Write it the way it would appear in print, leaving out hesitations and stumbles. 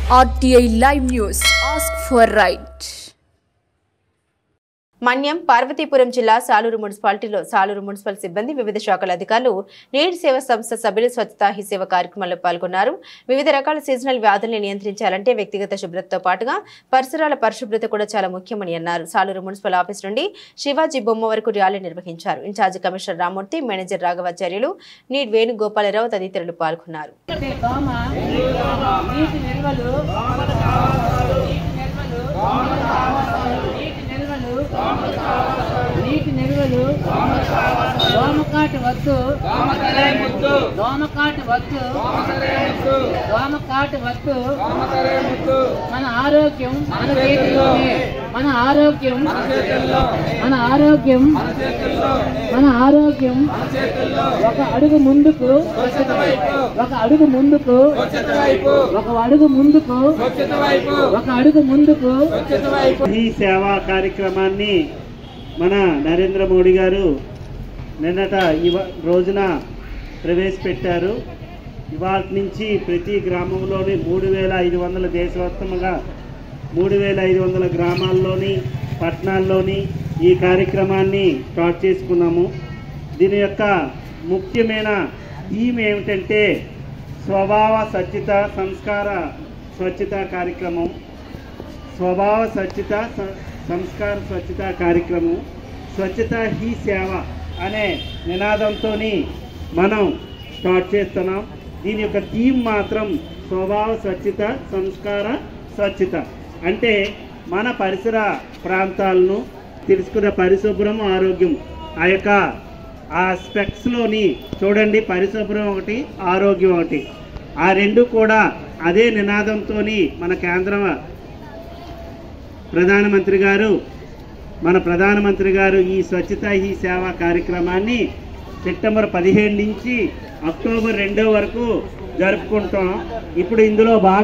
RTI Live News. Ask for right. మన్యం పార్వతీపురం జిల్లా సాలూరు మున్సిపాలిటీలో Saluru municipal సిబ్బంది వివిధ శాఖల అధికారులు నీటి సేవ సంస్థ సభ్యులు స్వచ్ఛతా హీ సేవ కార్యక్రమంలో పాల్గొన్నారు. వివిధ రకాల సీజనల్ వ్యాధుల్ని నియంత్రించాలంటే వ్యక్తిగత శుభ్రతతో పాటుగా పరిసరాల పరిశుభ్రత కూడా చాలా ముఖ్యమని అన్నారు. సాలూరు మున్సిపల్ ఆఫీస్ నుండి శివాజీ బొమ్మ వరకు ర్యాలీ నిర్వహించారు. Incharge commissioner Ramurthy, manager Raghavacharyulu, నీట్ వేణుగోపాలరావు తదితరులు పాల్గొన్నారు. నీటి నిల్వలు దోమకాటు వద్దు మన ఆరోగ్యం మన చేతిలోనే. మన ఆరోగ్యం ఒక అడుగు ముందుకు ఈ సేవా కార్యక్రమాన్ని మన నరేంద్ర మోడీ గారు నిన్నట రోజున ప్రవేశపెట్టారు. ఇవాళ నుంచి ప్రతి గ్రామంలోని 3500 దేశవ్యాప్తంగా 3500 గ్రామాల్లోని పట్టణాల్లోని ఈ కార్యక్రమాన్ని స్టార్ట్ చేసుకున్నాము. దీని యొక్క ముఖ్యమైన థీమ్ ఏమిటంటే స్వభావ స్వచ్ఛత సంస్కార స్వచ్ఛత కార్యక్రమం. స్వభావ స్వచ్ఛత సంస్కార స్వచ్ఛత కార్యక్రమం, స్వచ్ఛత హీ సేవ అనే నినాదంతో మనం స్టార్ట్ చేస్తున్నాం. దీని యొక్క థీమ్ మాత్రం స్వభావ స్వచ్ఛత సంస్కార స్వచ్ఛత. అంటే మన పరిసర ప్రాంతాలను తెలుసుకున్న పరిశుభ్రం ఆరోగ్యం. ఆ యొక్క స్పెక్ట్స్లోని చూడండి, పరిశుభ్రం ఒకటి, ఆరోగ్యం ఒకటి, ఆ రెండు కూడా అదే నినాదంతో మన కేంద్ర ప్రధానమంత్రి గారు ఈ స్వచ్ఛత హీ సేవ కార్యక్రమాన్ని సెప్టెంబర్ 15 నుంచి అక్టోబర్ 2 వరకు జరుపుకుంటాం. ఇప్పుడు ఇందులో